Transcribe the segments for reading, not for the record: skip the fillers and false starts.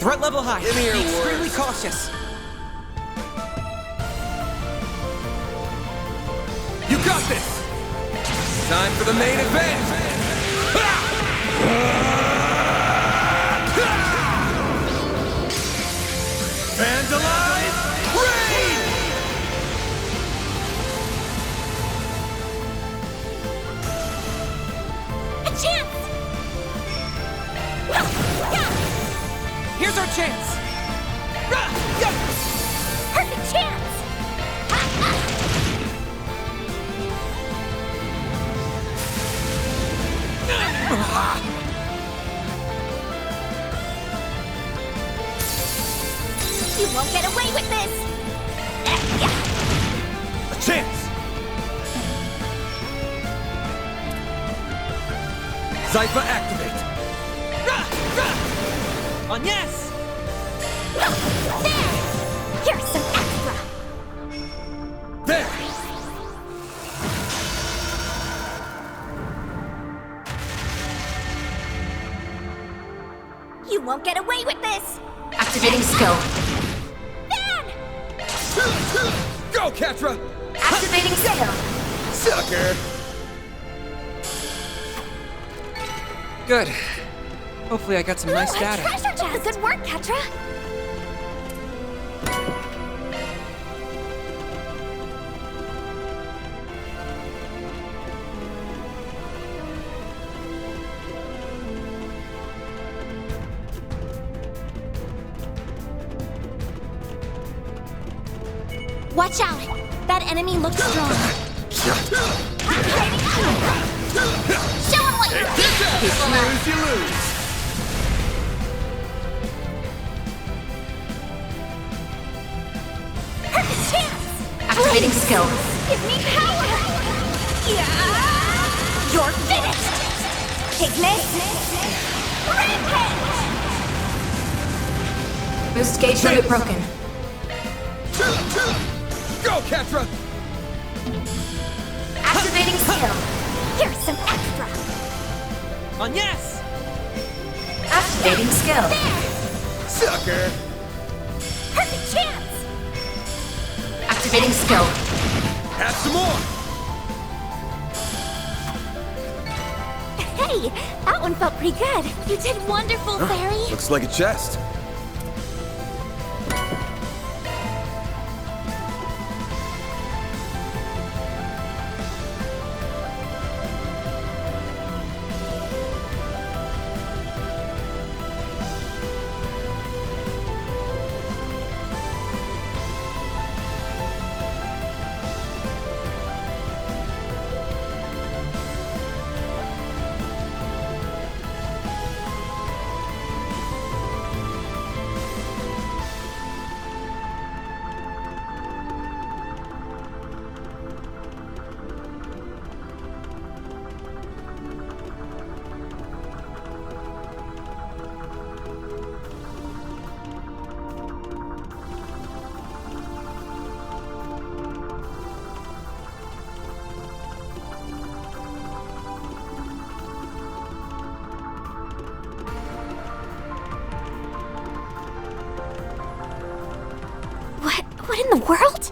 Threat level high. Give me your Be extremely words. cautious. You got this! Time for the main event! Vandalize Raid! A chance! Here's our chance. Perfect chance! You won't get away with this! A chance! Zypher activate! On yes. There! Here's some extra! There! You won't get away with this! Activating skill. Van! Go, Catra! Activating skill. Sucker! Good. Hopefully I got some nice Ooh, a data. treasure chest! Good work, Ketra! Watch out! That enemy looks strong. Show him what you're capable of! Snooze, you lose! Perfect chance! Activating skill. Give me power! Yeah! You're finished! Ignis! Rampage! Boost gauge limit broken. Go, Catra! Activating skill. Here's some extra! On yes. Activating skill. Sucker! Perfect chance! Activating skill. Have some more! Hey, that one felt pretty good. You did wonderful, Fairy. Looks like a chest. What in the world?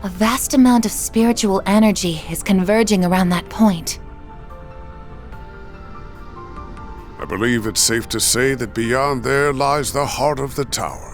A vast amount of spiritual energy is converging around that point. I believe it's safe to say that beyond there lies the heart of the tower.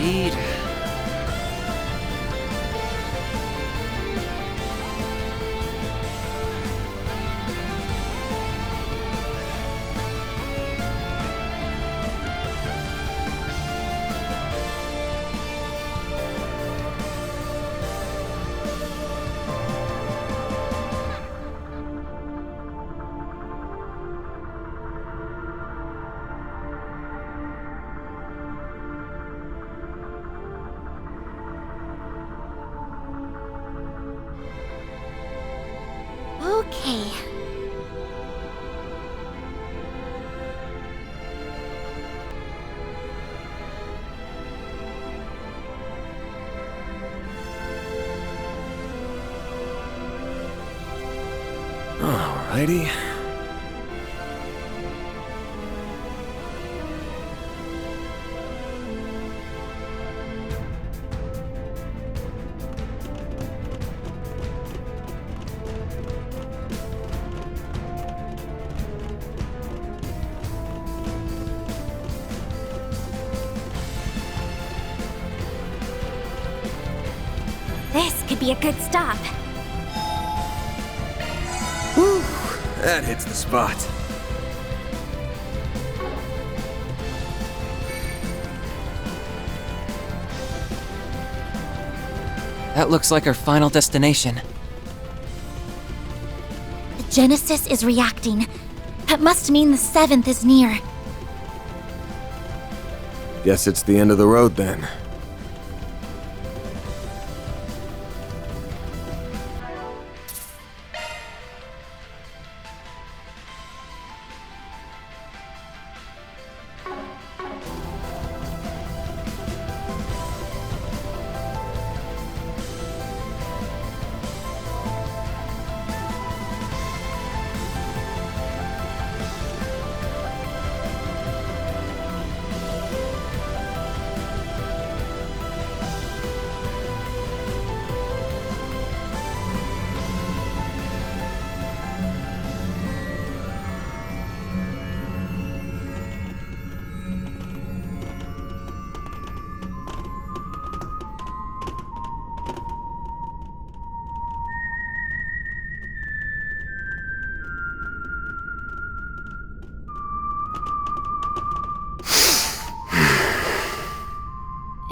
Indeed. Alrighty. This could be a good stop. That hits the spot. That looks like our final destination. The Genesis is reacting. That must mean the 7th is near. Guess it's the end of the road then.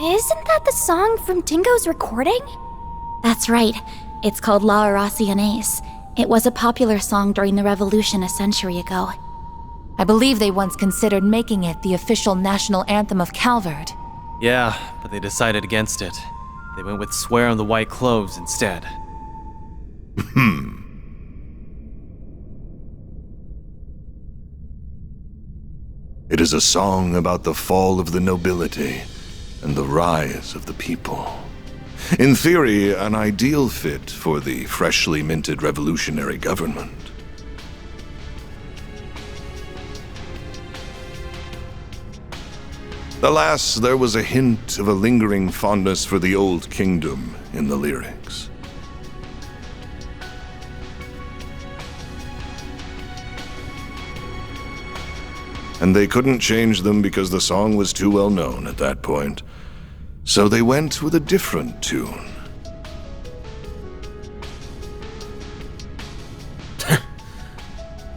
Isn't that the song from Dingo's recording? That's right. It's called La Oraciones. It was a popular song during the revolution a century ago. I believe they once considered making it the official national anthem of Calvard. Yeah, but they decided against it. They went with Swear on the White Cloves instead. It is a song about the fall of the nobility and the rise of the people. In theory, an ideal fit for the freshly minted revolutionary government. Alas, there was a hint of a lingering fondness for the old kingdom in the lyrics. And they couldn't change them because the song was too well known at that point. So they went with a different tune.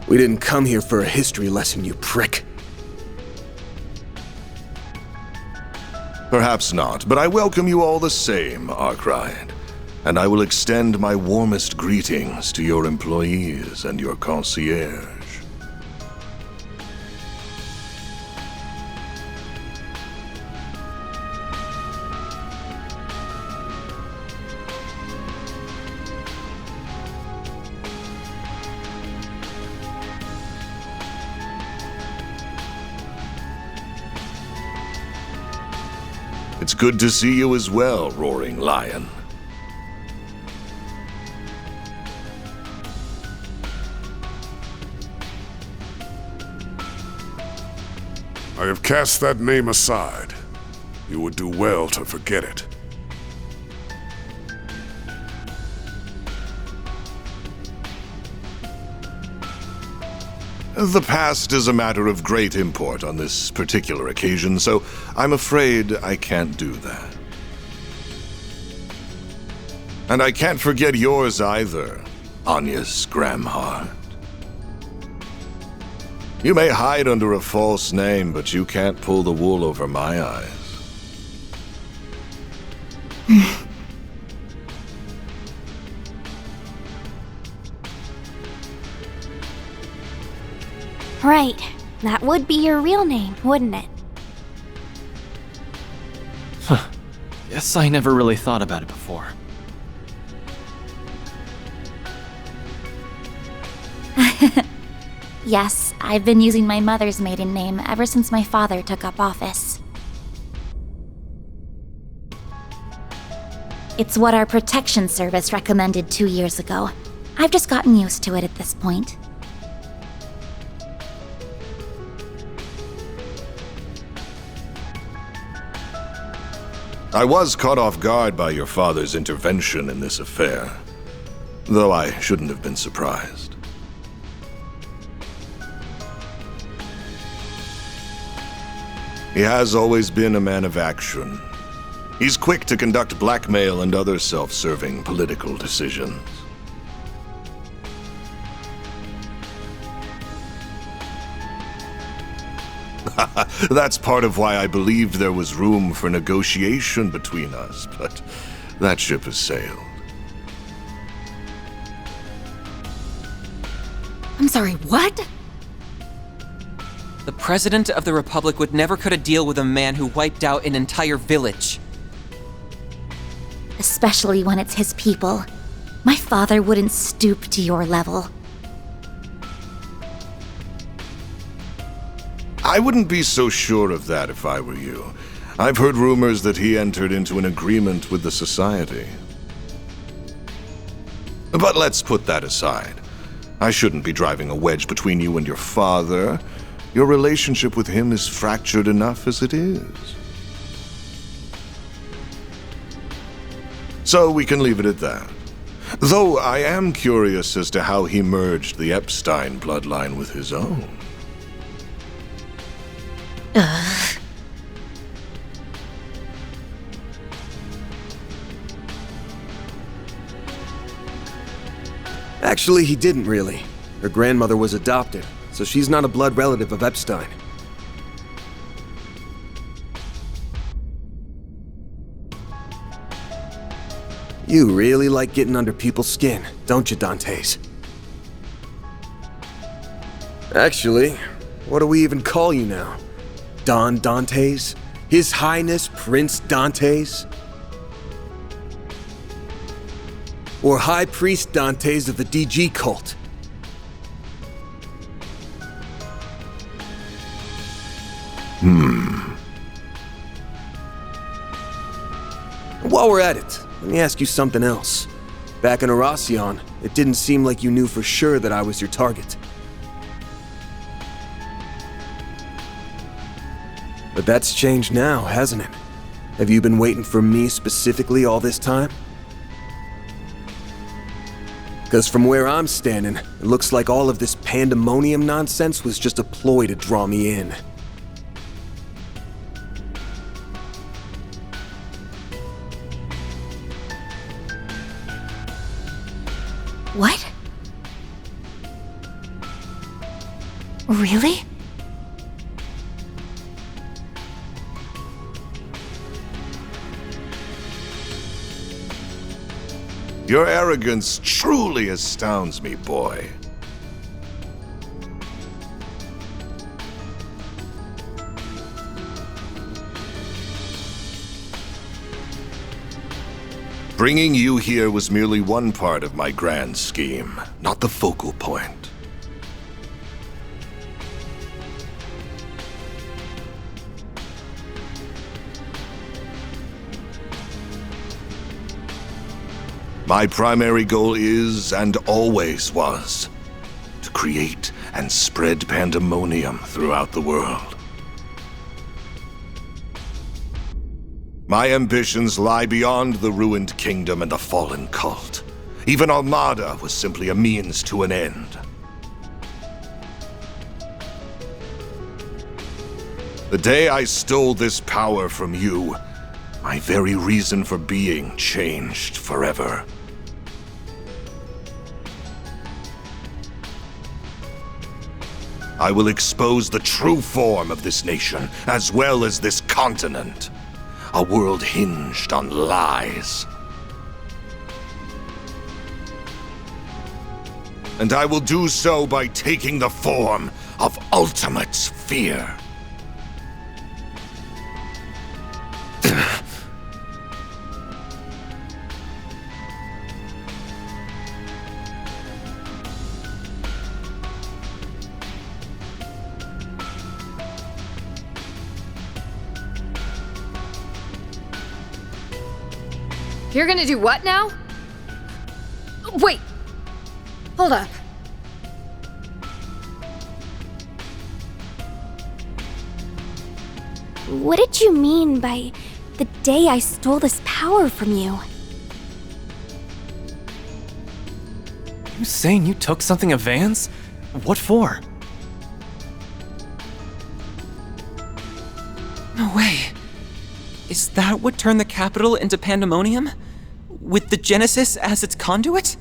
We didn't come here for a history lesson, you prick. Perhaps not, but I welcome you all the same, Arkwright. And I will extend my warmest greetings to your employees and your concierge. It's good to see you as well, Roaring Lion. I have cast that name aside. You would do well to forget it. The past is a matter of great import on this particular occasion, so I'm afraid I can't do that. And I can't forget yours either, Agnes Gramhart. You may hide under a false name, but you can't pull the wool over my eyes. Right. That would be your real name, wouldn't it? Guess I never really thought about it before. Yes, I've been using my mother's maiden name ever since my father took up office. It's what our protection service recommended 2 years ago. I've just gotten used to it at this point. I was caught off guard by your father's intervention in this affair, though I shouldn't have been surprised. He has always been a man of action. He's quick to conduct blackmail and other self-serving political decisions. That's part of why I believed there was room for negotiation between us, but that ship has sailed. I'm sorry, what? The President of the Republic would never cut a deal with a man who wiped out an entire village. Especially when it's his people. My father wouldn't stoop to your level. I wouldn't be so sure of that if I were you. I've heard rumors that he entered into an agreement with the Society. But let's put that aside. I shouldn't be driving a wedge between you and your father. Your relationship with him is fractured enough as it is. So we can leave it at that. Though I am curious as to how he merged the Epstein bloodline with his own. Actually, he didn't really. Her grandmother was adopted, so she's not a blood relative of Epstein. You really like getting under people's skin, don't you, Dantes? Actually, what do we even call you now? Don Dantes? His Highness Prince Dantes? Or High Priest Dantes of the DG cult? While we're at it, let me ask you something else. Back in Erasion, it didn't seem like you knew for sure that I was your target. But that's changed now, hasn't it? Have you been waiting for me specifically all this time? Because from where I'm standing, it looks like all of this pandemonium nonsense was just a ploy to draw me in. What? Really? Your arrogance truly astounds me, boy. Bringing you here was merely one part of my grand scheme, not the focal point. My primary goal is, and always was, to create and spread pandemonium throughout the world. My ambitions lie beyond the ruined kingdom and the fallen cult. Even Armada was simply a means to an end. The day I stole this power from you, my very reason for being changed forever. I will expose the true form of this nation, as well as this continent. A world hinged on lies. And I will do so by taking the form of ultimate fear. You're gonna do what now? Wait! Hold up. What did you mean by the day I stole this power from you. You saying you took something of Van's? What for? No way. Is that what turned the capital into pandemonium? With the Genesis as its conduit?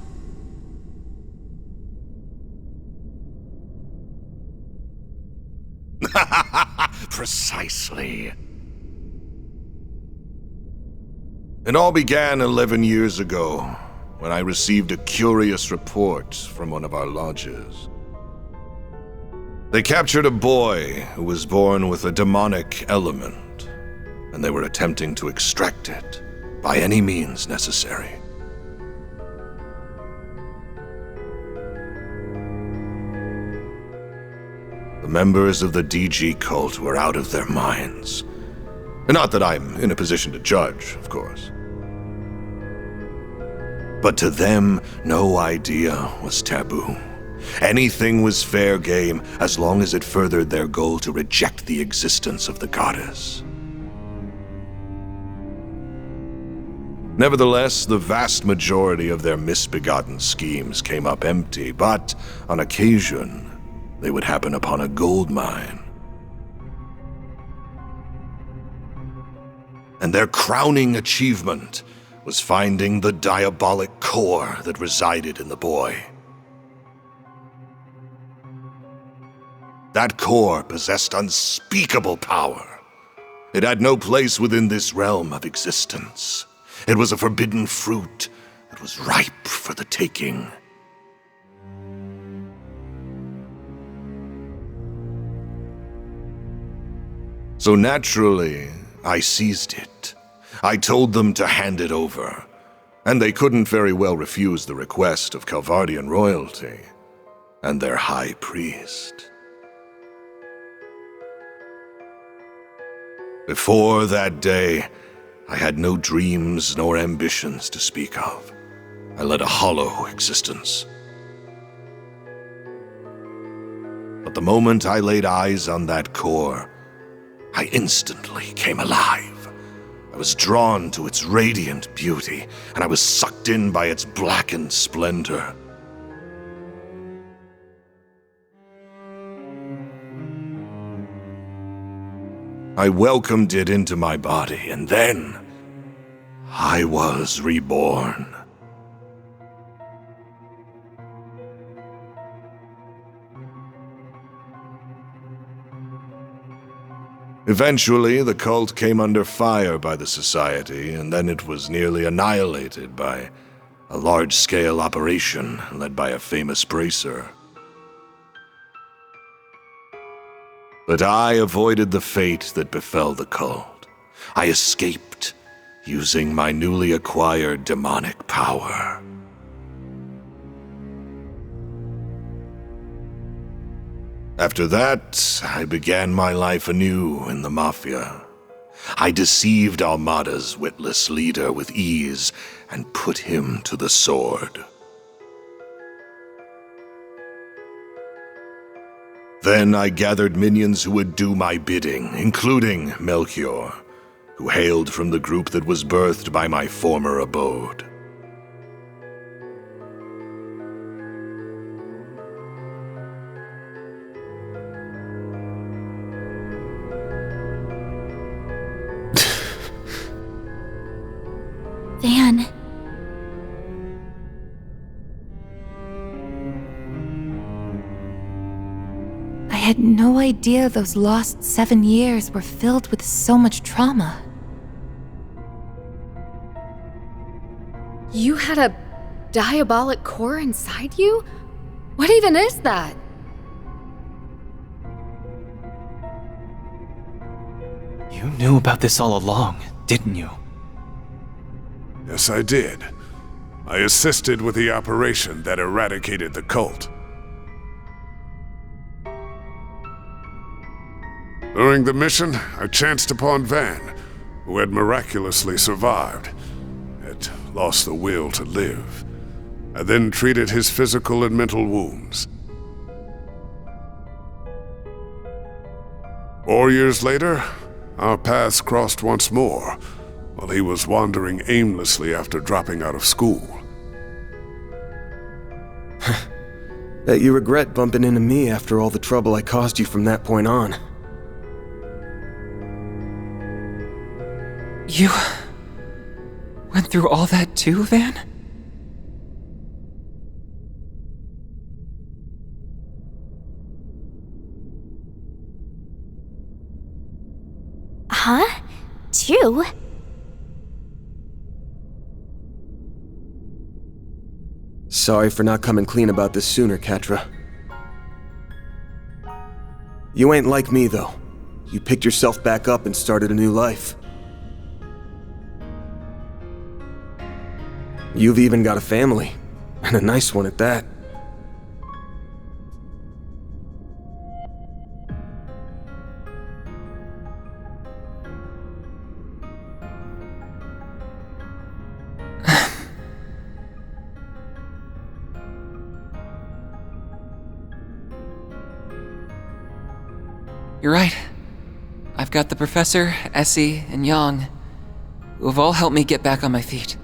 Precisely. It all began 11 years ago, when I received a curious report from one of our lodges. They captured a boy who was born with a demonic element, and they were attempting to extract it by any means necessary. The members of the DG cult were out of their minds. Not that I'm in a position to judge, of course. But to them, no idea was taboo. Anything was fair game as long as it furthered their goal to reject the existence of the goddess. Nevertheless, the vast majority of their misbegotten schemes came up empty, but on occasion, they would happen upon a gold mine. And their crowning achievement was finding the diabolic core that resided in the boy. That core possessed unspeakable power. It had no place within this realm of existence. It was a forbidden fruit that was ripe for the taking. So naturally, I seized it. I told them to hand it over, and they couldn't very well refuse the request of Calvardian royalty and their high priest. Before that day, I had no dreams nor ambitions to speak of. I led a hollow existence. But the moment I laid eyes on that core, I instantly came alive. I was drawn to its radiant beauty, and I was sucked in by its blackened splendor. I welcomed it into my body, and then I was reborn. Eventually, the cult came under fire by the Society, and then it was nearly annihilated by a large-scale operation led by a famous bracer. But I avoided the fate that befell the cult. I escaped using my newly acquired demonic power. After that, I began my life anew in the Mafia. I deceived Almada's witless leader with ease and put him to the sword. Then I gathered minions who would do my bidding, including Melchior, who hailed from the group that was birthed by my former abode. Van. I had no idea those lost 7 years were filled with so much trauma. You had a diabolic core inside you? What even is that? You knew about this all along, didn't you? Yes, I did. I assisted with the operation that eradicated the cult. During the mission, I chanced upon Van, who had miraculously survived, yet lost the will to live. I then treated his physical and mental wounds. 4 years later, our paths crossed once more, while he was wandering aimlessly after dropping out of school. Bet you regret bumping into me after all the trouble I caused you from that point on. You went through all that too, Van? Huh? Two? Sorry for not coming clean about this sooner, Catra. You ain't like me, though. You picked yourself back up and started a new life. You've even got a family, and a nice one at that. You're right. I've got the Professor, Essie, and Yang, who have all helped me get back on my feet.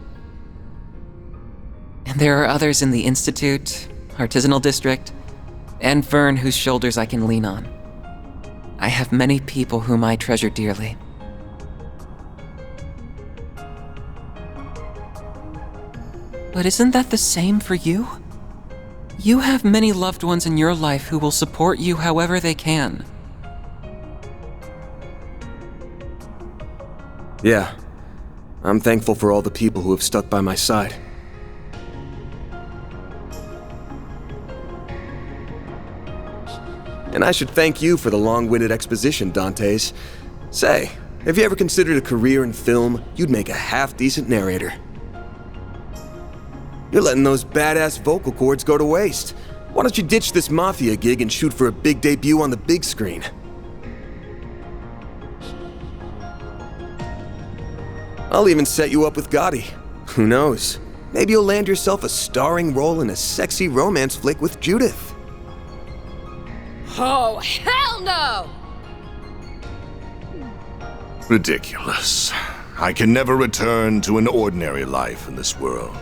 And there are others in the Institute, Artisanal District, and Vern whose shoulders I can lean on. I have many people whom I treasure dearly. But isn't that the same for you? You have many loved ones in your life who will support you however they can. Yeah, I'm thankful for all the people who have stuck by my side. And I should thank you for the long-winded exposition, Dantes. Say, have you ever considered a career in film? You'd make a half-decent narrator. You're letting those badass vocal cords go to waste. Why don't you ditch this Mafia gig and shoot for a big debut on the big screen? I'll even set you up with Gotti. Who knows? Maybe you'll land yourself a starring role in a sexy romance flick with Judith. Oh, hell no! Ridiculous. I can never return to an ordinary life in this world,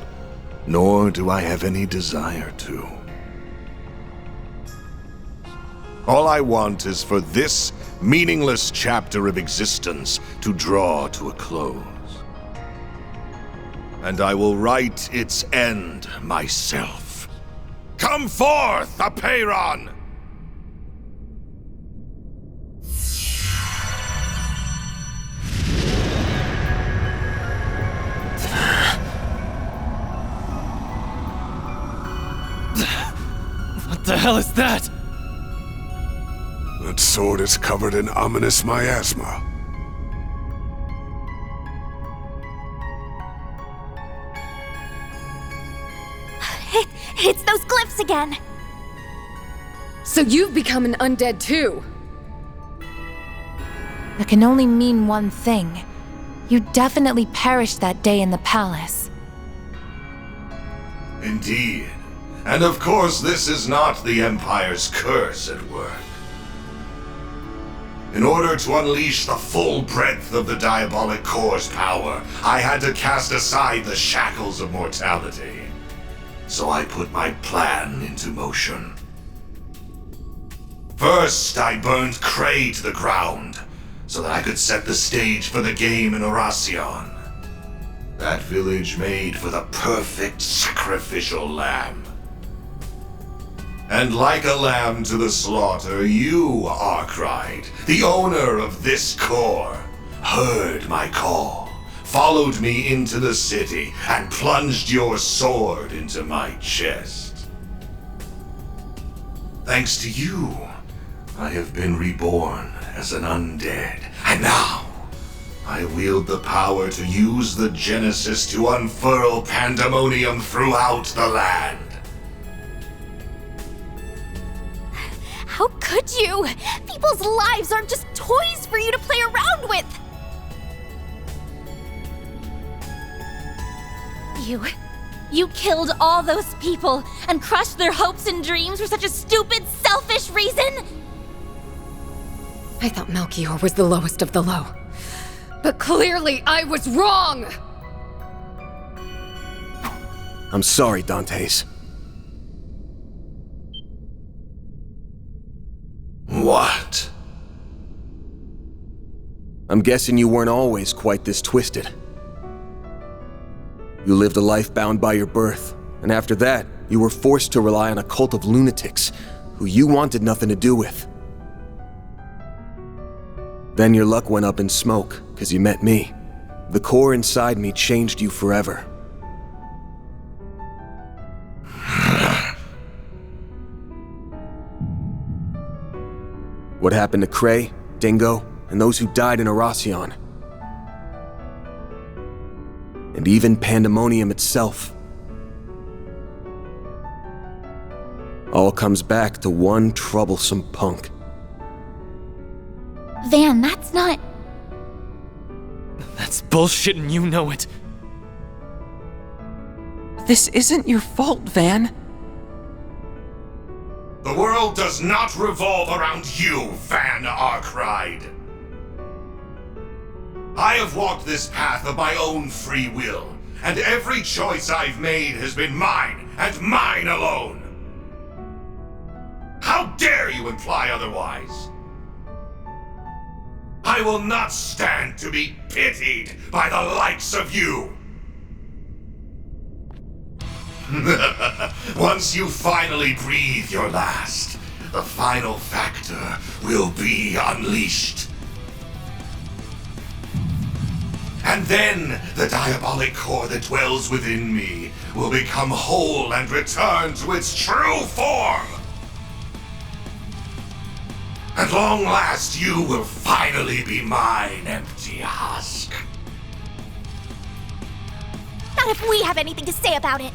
nor do I have any desire to. All I want is for this meaningless chapter of existence to draw to a close. And I will write its end myself. Come forth, Apeiron! What the hell is that? That sword is covered in ominous miasma. It's those glyphs again! So you've become an undead too? That can only mean one thing. You definitely perished that day in the palace. Indeed. And of course, this is not the Empire's curse at work. In order to unleash the full breadth of the Diabolic Core's power, I had to cast aside the shackles of mortality. So I put my plan into motion. First, I burned Cray to the ground, so that I could set the stage for the game in Oracion. That village made for the perfect sacrificial lamb. And like a lamb to the slaughter, you, Arkwright, the owner of this core, heard my call, followed me into the city, and plunged your sword into my chest. Thanks to you, I have been reborn as an undead, and now I wield the power to use the Genesis to unfurl pandemonium throughout the land. How could you? People's lives aren't just toys for you to play around with! You killed all those people and crushed their hopes and dreams for such a stupid, selfish reason? I thought Melchior was the lowest of the low. But clearly I was wrong! I'm sorry, Dantes. What? I'm guessing you weren't always quite this twisted. You lived a life bound by your birth, and after that, you were forced to rely on a cult of lunatics who you wanted nothing to do with. Then your luck went up in smoke, because you met me. The core inside me changed you forever. What happened to Cray, Dingo, and those who died in Arasion? And even Pandemonium itself. All comes back to one troublesome punk. Van, that's not... That's bullshit and you know it. This isn't your fault, Van. The world does not revolve around you, Van Arkwright. I have walked this path of my own free will, and every choice I've made has been mine, and mine alone. How dare you imply otherwise? I will not stand to be pitied by the likes of you. Once you finally breathe your last, the final factor will be unleashed. And then the diabolic core that dwells within me will become whole and return to its true form. At long last, you will finally be mine, empty husk. Not if we have anything to say about it.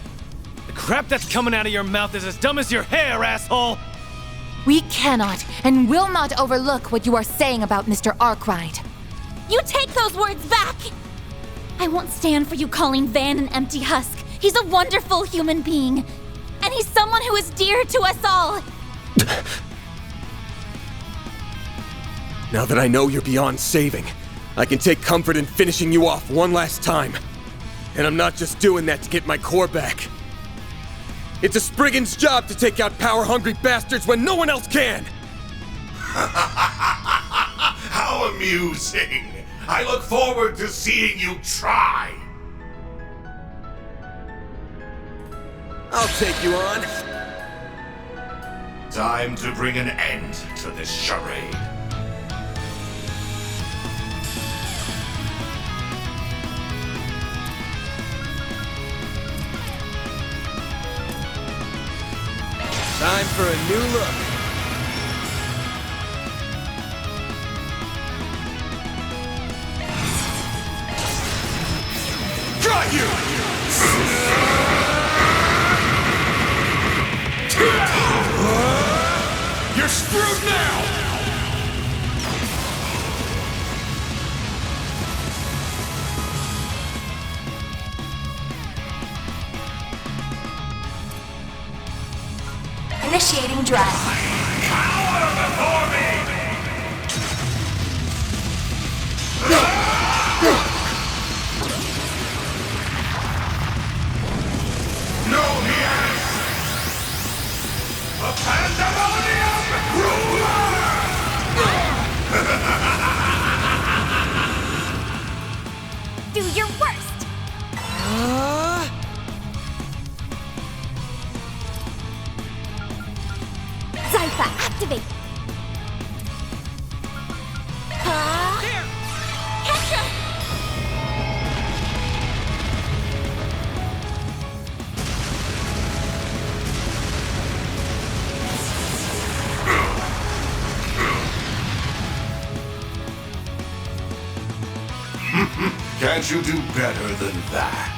The crap that's coming out of your mouth is as dumb as your hair, asshole! We cannot and will not overlook what you are saying about Mr. Arkwright. You take those words back! I won't stand for you calling Van an empty husk. He's a wonderful human being. And he's someone who is dear to us all. Now that I know you're beyond saving, I can take comfort in finishing you off one last time. And I'm not just doing that to get my core back. It's a Spriggan's job to take out power-hungry bastards when no one else can! How amusing! I look forward to seeing you try! I'll take you on. Time to bring an end to this charade. Time for a new look. Got you! You're screwed now! Initiating drive. Cower before me! No here! The Pandemonium Ruler! Do your worst! Zypha, activate! Ketra! Can't you do better than that?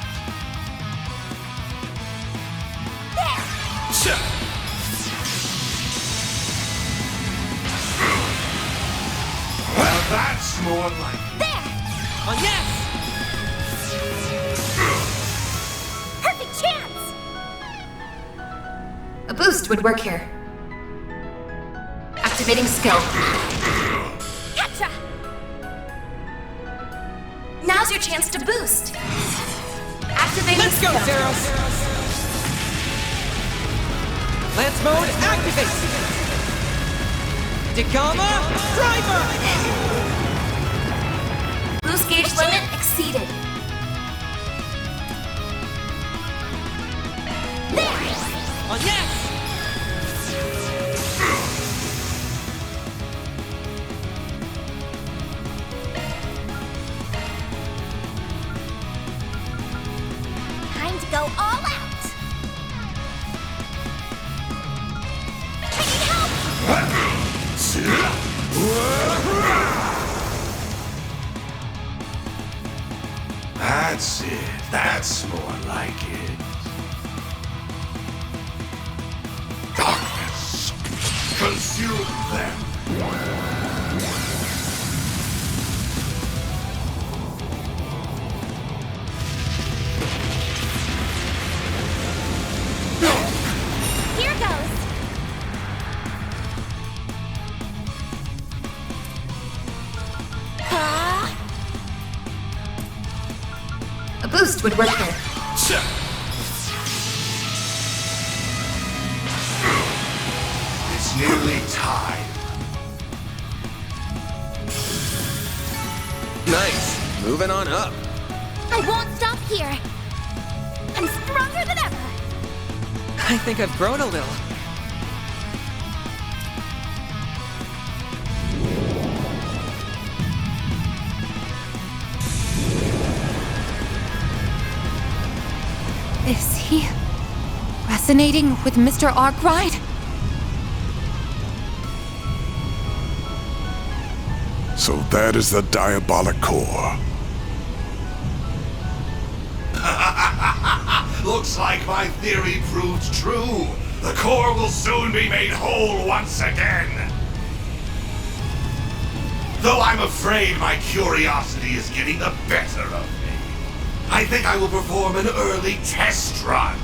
Well, that's more like it. There! Oh, yes! Perfect chance! A boost would work here. Activating skill. Ketra! Now's your chance to boost. Activating Let's go, skill. Zeros! Lance mode, activate! Degama, driver! Boost gauge limit exceeded. On yes! Time to go all out. I need help. That's it. That's more like it. Darkness, consume them. Here goes. A boost would work here. It's nearly time. Nice. Moving on up. I won't stop here. I'm stronger than ever. I think I've grown a little. Is he resonating with Mr. Arkwright? So that is the diabolic core. Looks like my theory proved true. The core will soon be made whole once again. Though I'm afraid my curiosity is getting the better of me. I think I will perform an early test run.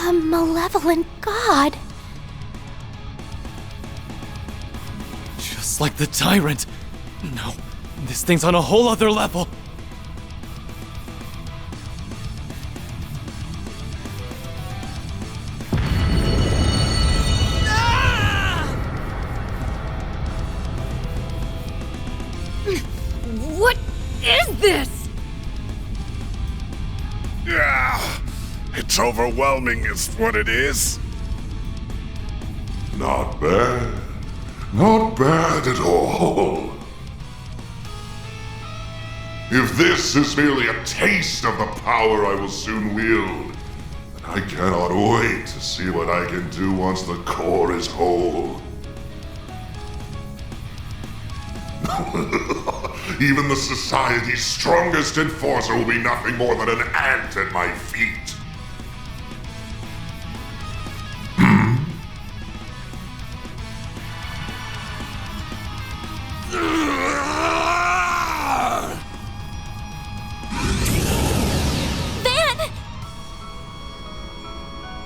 A malevolent god. Just like the tyrant. No, this thing's on a whole other level. What is this? Yeah, it's overwhelming is what it is. Not bad. Not bad at all. If this is merely a taste of the power I will soon wield, then I cannot wait to see what I can do once the core is whole. Even the Society's strongest enforcer will be nothing more than an ant at my feet. Van!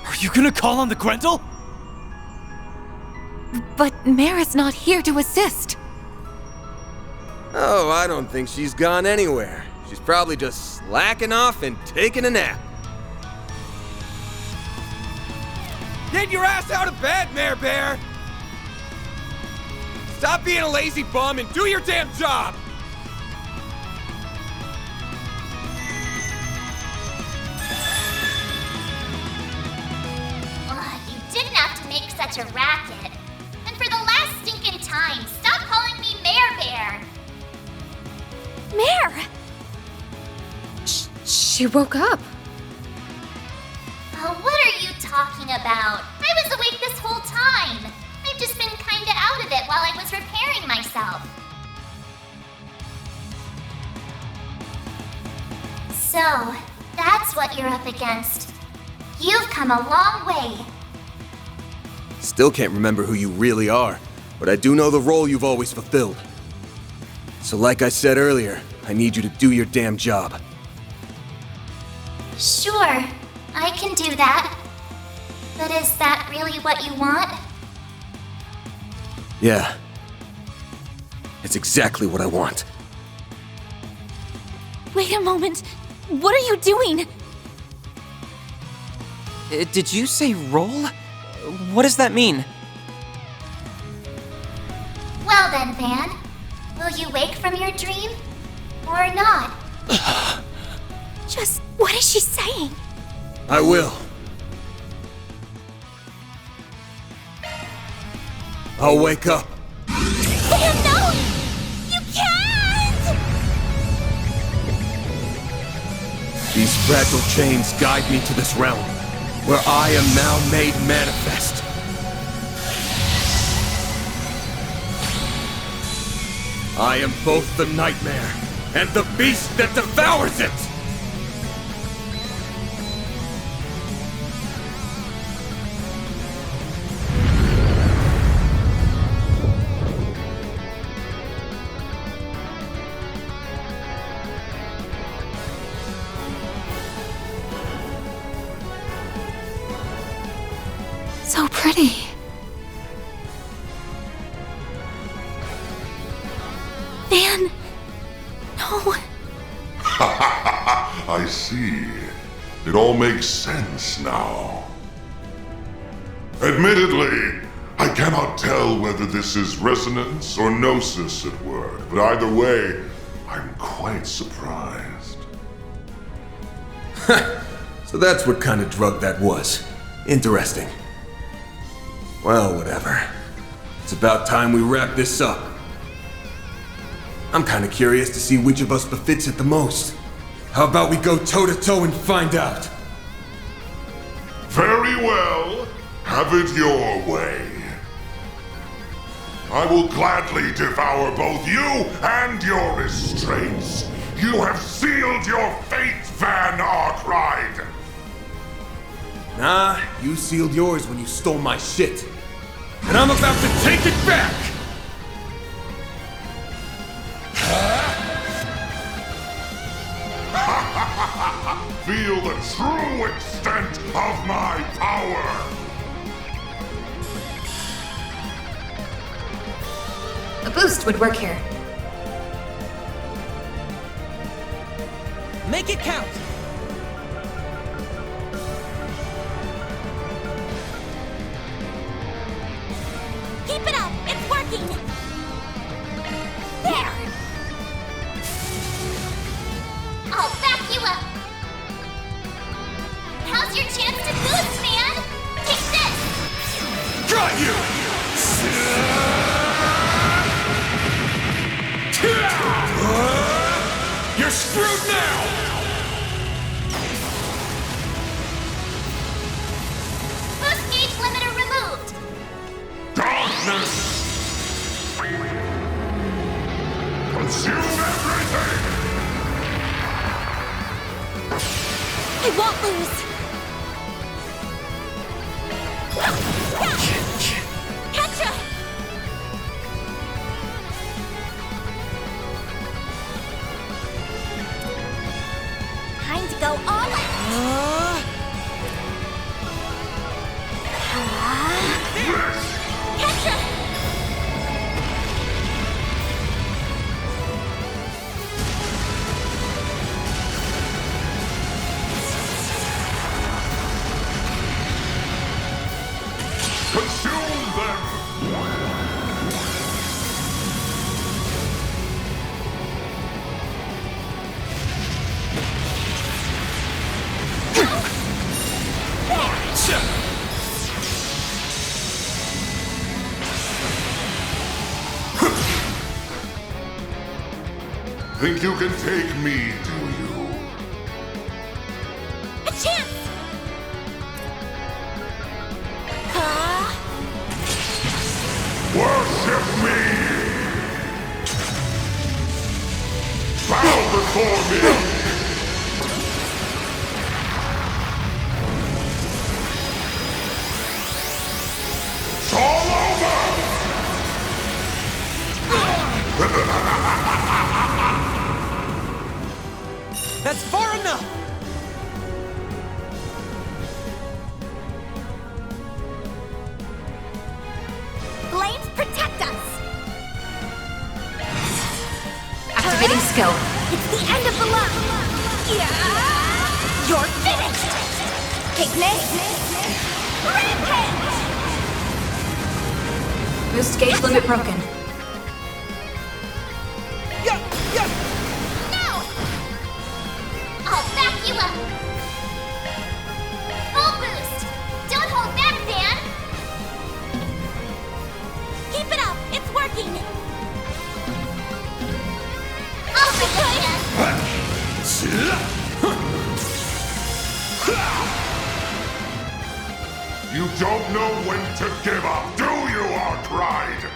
Are you gonna call on the Grendel? But Mara's not here to assist. Oh, I don't think she's gone anywhere. She's probably just slacking off and taking a nap. Get your ass out of bed, Mare Bear! Stop being a lazy bum and do your damn job! You didn't have to make such a racket. And for the last stinking time, stop calling me Mare Bear. Mare! She woke up. Oh, what are you talking about? I was awake this whole time. I've just been kinda out of it while I was repairing myself. So, that's that's what you're up against. You've come a long way. Still can't remember who you really are, but I do know the role you've always fulfilled. So like I said earlier, I need you to do your damn job. Sure, I can do that. But is that really what you want? Yeah. It's exactly what I want. Wait a moment. What are you doing? Did you say roll? What does that mean? Well then, Van. Will you wake from your dream? Or not? Just what is she saying? I will. I'll wake up. Van, no! You can't! These fragile chains guide me to this realm, where I am now made manifest. I am both the nightmare and the beast that devours it! So pretty. Van, no. I see. It all makes sense now. Admittedly, I cannot tell whether this is resonance or gnosis at work, but either way, I'm quite surprised. So that's what kind of drug that was. Interesting. Well, whatever. It's about time we wrap this up. I'm kinda curious to see which of us befits it the most. How about we go toe-to-toe and find out? Very well. Have it your way. I will gladly devour both you and your restraints. You have sealed your fate, Van Arkride. Nah, you sealed yours when you stole my shit. And I'm about to take it back! Feel the true extent of my power! A boost would work here. Make it count! Keep it up! It's working! There! I'll back you up! How's your chance to boost, man? Take this! Got you! You're screwed now! Boost gauge limiter removed! Darkness! Consume everything! I won't lose! Catcha! Time to go all out! Catcha! Consume them! Think you can take me, do you? A chance! Worship me! Bow before me! That's far enough! Flames protect us! Activating skill. It's the end of the line! You're finished! Ignis! Rampage! Boost gauge limit broken. No! I'll back you up. Full boost. Don't hold back, Dan. Keep it up! It's working! I'll protect you. You don't know when to give up, do you, Arkride?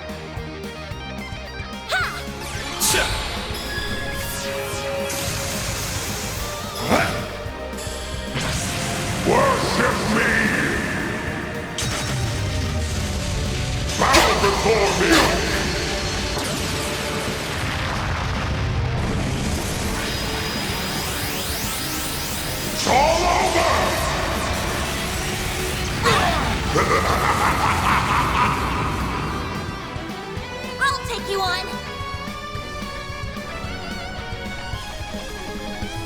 Worship me! Bow before me! It's all over! I'll take you on!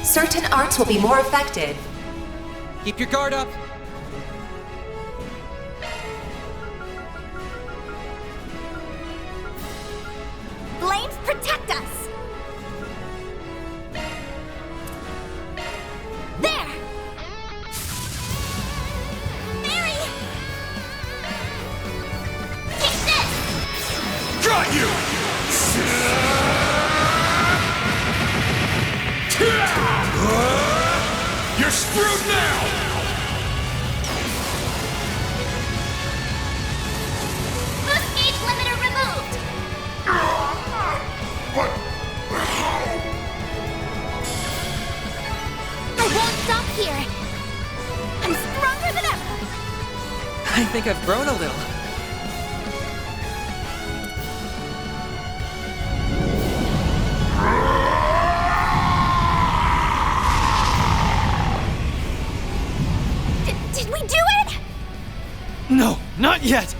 Certain arts will be more effective. Keep your guard up! Flames protect us! There! Mary! Take this. Got you! You're screwed now! Boost gauge limiter removed. But how? I won't stop here! I'm stronger than ever! I think I've grown a little. Did we do it? No, not yet!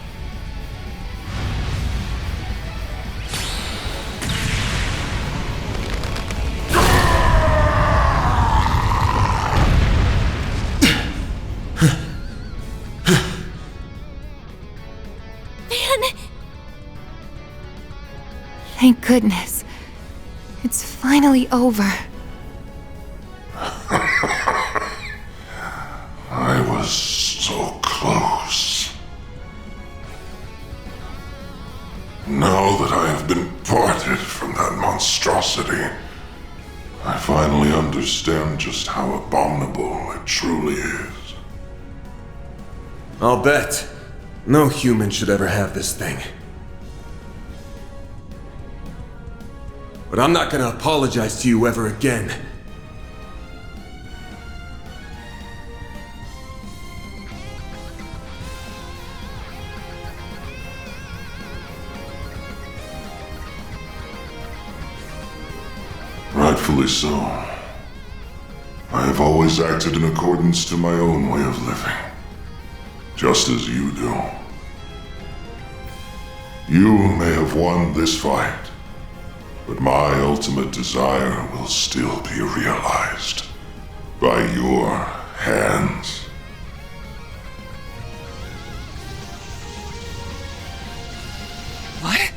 Man, Thank goodness. It's finally over. I was so close. Now that I have been parted from that monstrosity, I finally understand just how abominable it truly is. I'll bet. No human should ever have this thing. But I'm not gonna apologize to you ever again. Rightfully so. I have always acted in accordance to my own way of living. Just as you do. You may have won this fight, but my ultimate desire will still be realized by your hands. What?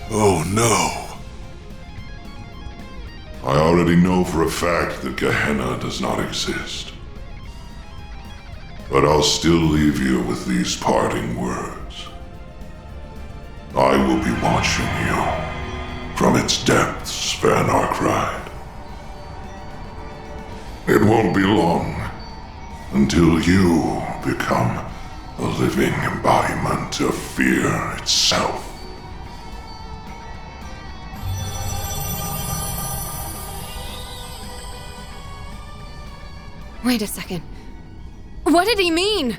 Oh no. I already know for a fact that Gehenna does not exist. But I'll still leave you with these parting words. I will be watching you from its depths, Van Arkride. It won't be long until you become a living embodiment of fear itself. Wait a second. What did he mean?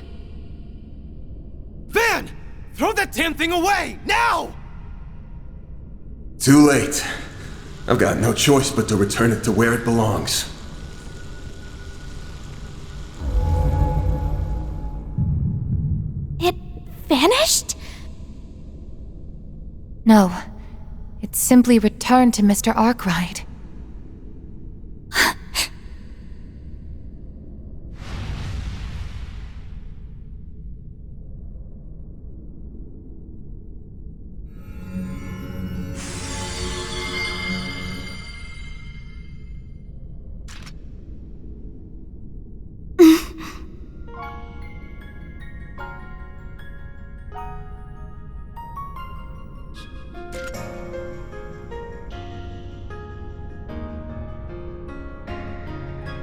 Van! Throw that damn thing away! Now! Too late. I've got no choice but to return it to where it belongs. It vanished? No. It simply returned to Mr. Arkwright.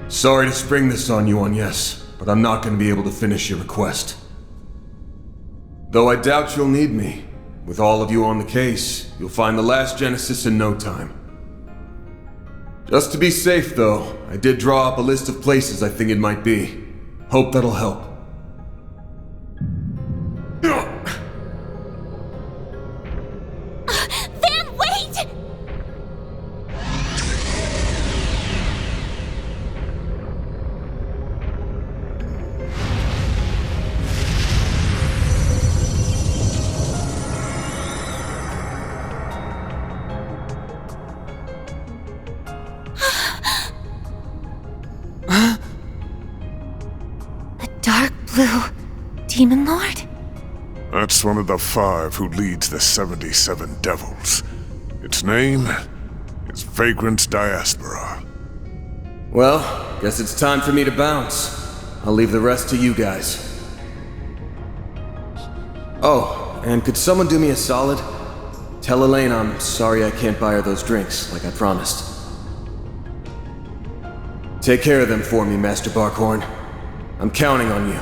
Sorry to spring this on you, Agnes, but I'm not going to be able to finish your request. Though I doubt you'll need me. With all of you on the case, you'll find the last Genesis in no time. Just to be safe, though, I did draw up a list of places I think it might be. Hope that'll help. Van, wait! A dark blue demon lord? That's one of the 5 who leads the 77 Devils. Its name is Vagrant Diaspora. Well, guess it's time for me to bounce. I'll leave the rest to you guys. Oh, and could someone do me a solid? Tell Elaine I'm sorry I can't buy her those drinks, like I promised. Take care of them for me, Master Barkhorn. I'm counting on you.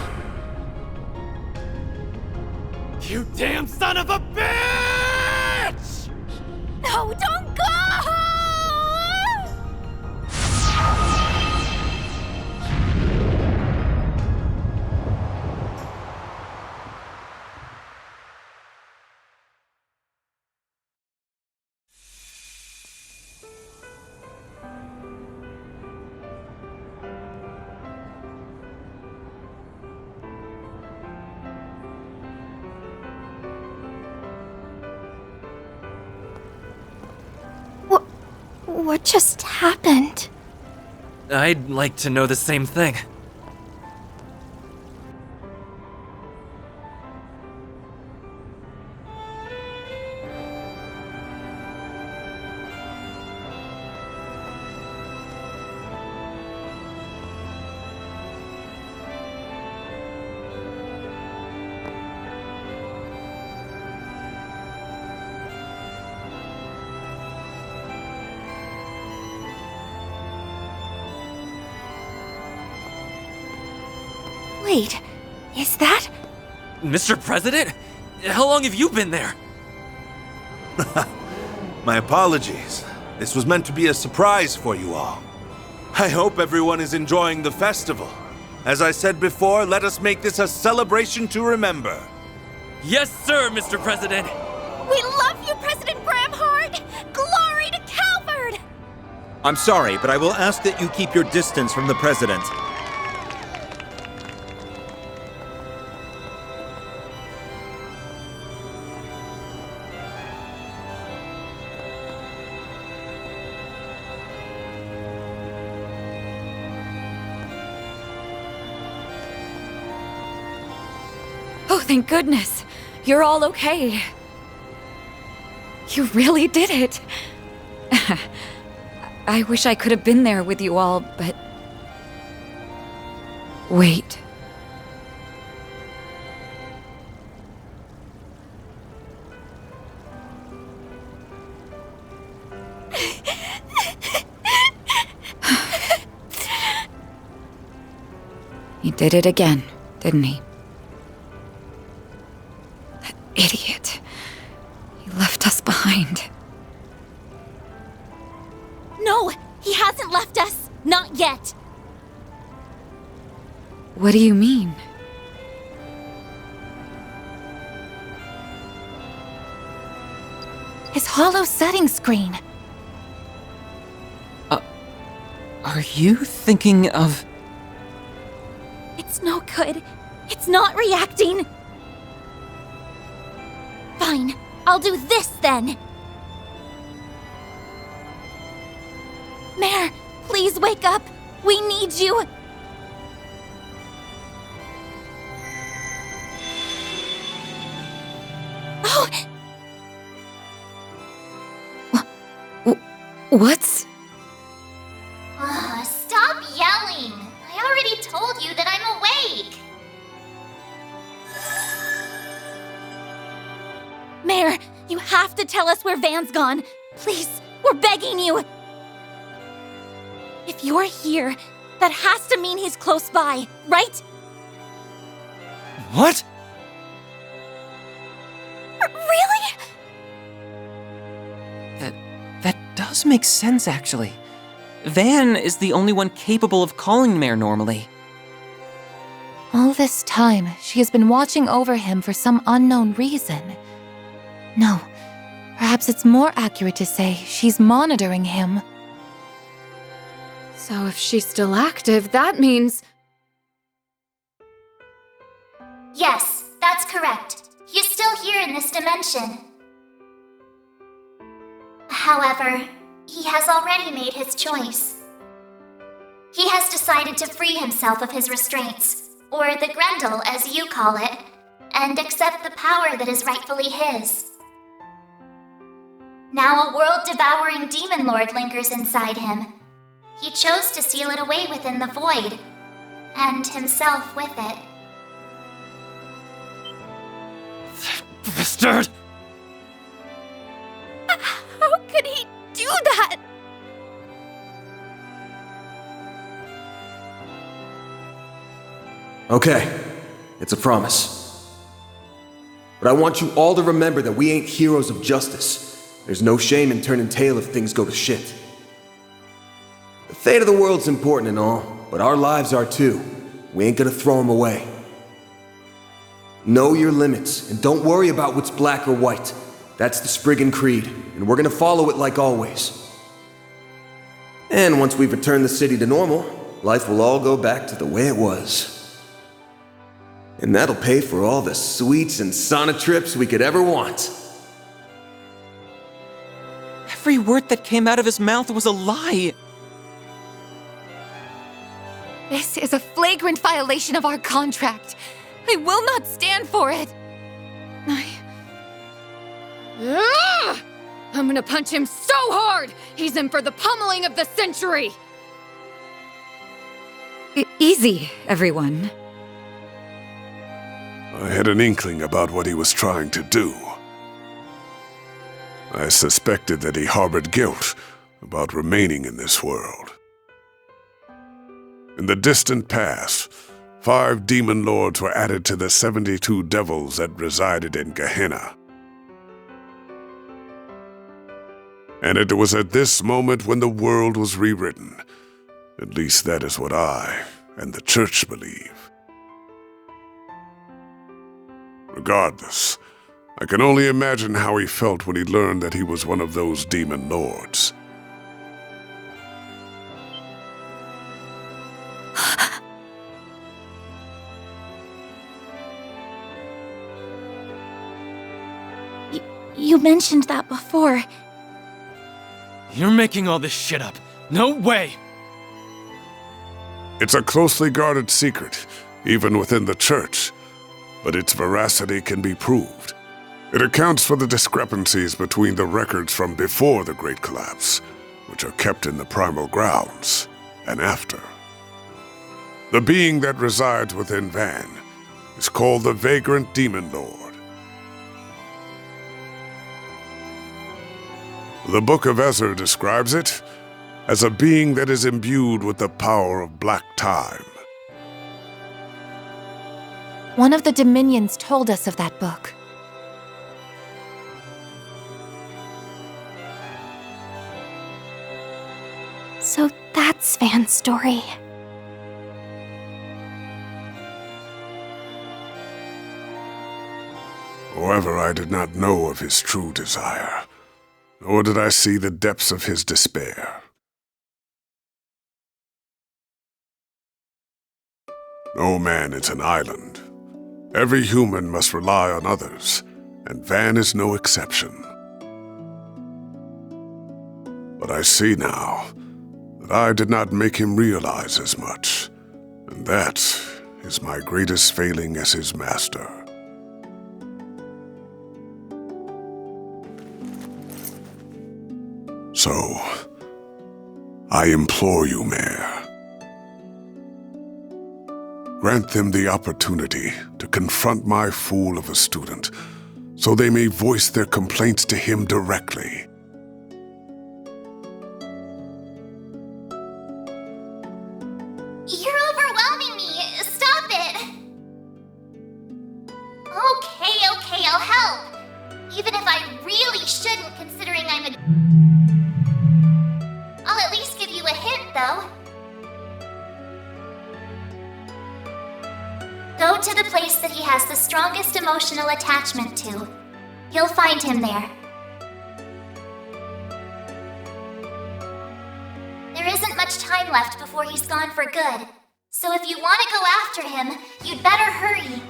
You damn son of a bitch! No, don't go! What just happened? I'd like to know the same thing. Wait, is that? Mr. President? How long have you been there? My apologies. This was meant to be a surprise for you all. I hope everyone is enjoying the festival. As I said before, let us make this a celebration to remember. Yes, sir, Mr. President! We love you, President Bramhart! Glory to Calvard! I'm sorry, but I will ask that you keep your distance from the President. Oh, thank goodness. You're all okay. You really did it. I wish I could have been there with you all, but... Wait. He did it again, didn't he? That idiot. He left us behind. No, he hasn't left us. Not yet. What do you mean? His hollow setting screen. Are you thinking of... It's no good. It's not reacting. Fine, I'll do this then. Mare, please wake up. We need you. Oh! What's... Stop yelling! I already told you that I'm awake! Mare, you have to tell us where Van's gone. Please, we're begging you. If you're here, that has to mean he's close by, right? What? Really? That does make sense, actually. Van is the only one capable of calling Mare normally. All this time, she has been watching over him for some unknown reason. No, perhaps it's more accurate to say she's monitoring him. So if she's still active, that means... Yes, that's correct. He's still here in this dimension. However, he has already made his choice. He has decided to free himself of his restraints, or the Grendel as you call it, and accept the power that is rightfully his. Now a world-devouring demon lord lingers inside him. He chose to seal it away within the void, and himself with it. Bastard! How could he do that? Okay, it's a promise. But I want you all to remember that we ain't heroes of justice. There's no shame in turning tail if things go to shit. The fate of the world's important and all, but our lives are too. We ain't gonna throw them away. Know your limits, and don't worry about what's black or white. That's the Spriggan Creed, and we're gonna follow it like always. And once we've returned the city to normal, life will all go back to the way it was. And that'll pay for all the sweets and sauna trips we could ever want. Every word that came out of his mouth was a lie. This is a flagrant violation of our contract. I will not stand for it. Ugh! I'm gonna punch him so hard! He's in for the pummeling of the century! Easy, everyone. I had an inkling about what he was trying to do. I suspected that he harbored guilt about remaining in this world. In the distant past, 5 demon lords were added to the 72 devils that resided in Gehenna. And it was at this moment when the world was rewritten. At least that is what I and the Church believe. Regardless, I can only imagine how he felt when he learned that he was one of those demon lords. You mentioned that before. You're making all this shit up. No way! It's a closely guarded secret, even within the Church, but its veracity can be proved. It accounts for the discrepancies between the records from before the Great Collapse, which are kept in the primal grounds, and after. The being that resides within Van is called the Vagrant Demon Lord. The Book of Ezra describes it as a being that is imbued with the power of black time. One of the Dominions told us of that book. So that's Van's story. However, I did not know of his true desire, nor did I see the depths of his despair. No man is an island. Every human must rely on others, and Van is no exception. But I see now that I did not make him realize as much, and that is my greatest failing as his master. So, I implore you, Mayor, grant them the opportunity to confront my fool of a student, so they may voice their complaints to him directly. You're overwhelming me. Stop it. Okay, I'll help. Even if I really shouldn't, considering I'm a... I'll at least give you a hint, though. Go to the place that he has the strongest emotional attachment to. You'll find him there. There isn't much time left before he's gone for good. So if you want to go after him, you'd better hurry.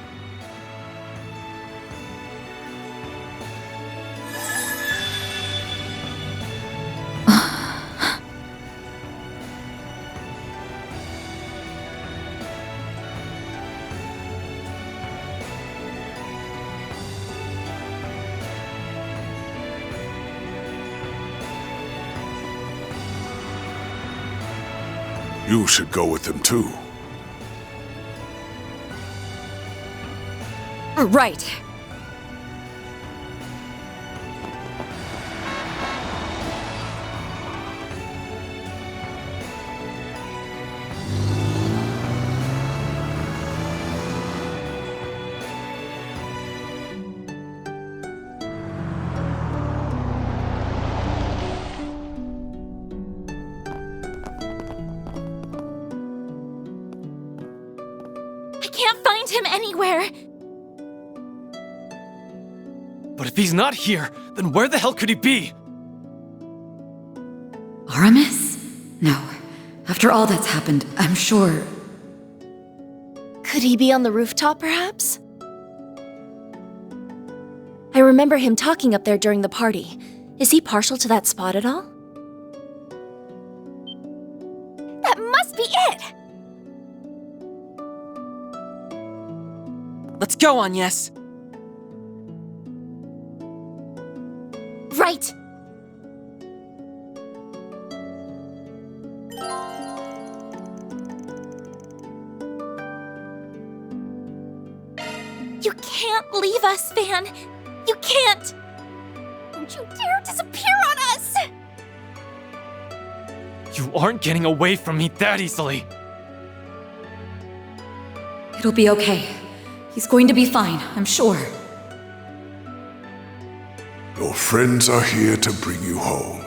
You should go with them too. Right. I can't find him anywhere. But if he's not here, then where the hell could he be? Aramis? No. After all that's happened, I'm sure... Could he be on the rooftop, perhaps? I remember him talking up there during the party. Is he partial to that spot at all? That must be it! Let's go, Agnes. Right! You can't leave us, Van! You can't! Don't you dare disappear on us! You aren't getting away from me that easily. It'll be okay. He's going to be fine, I'm sure. Your friends are here to bring you home.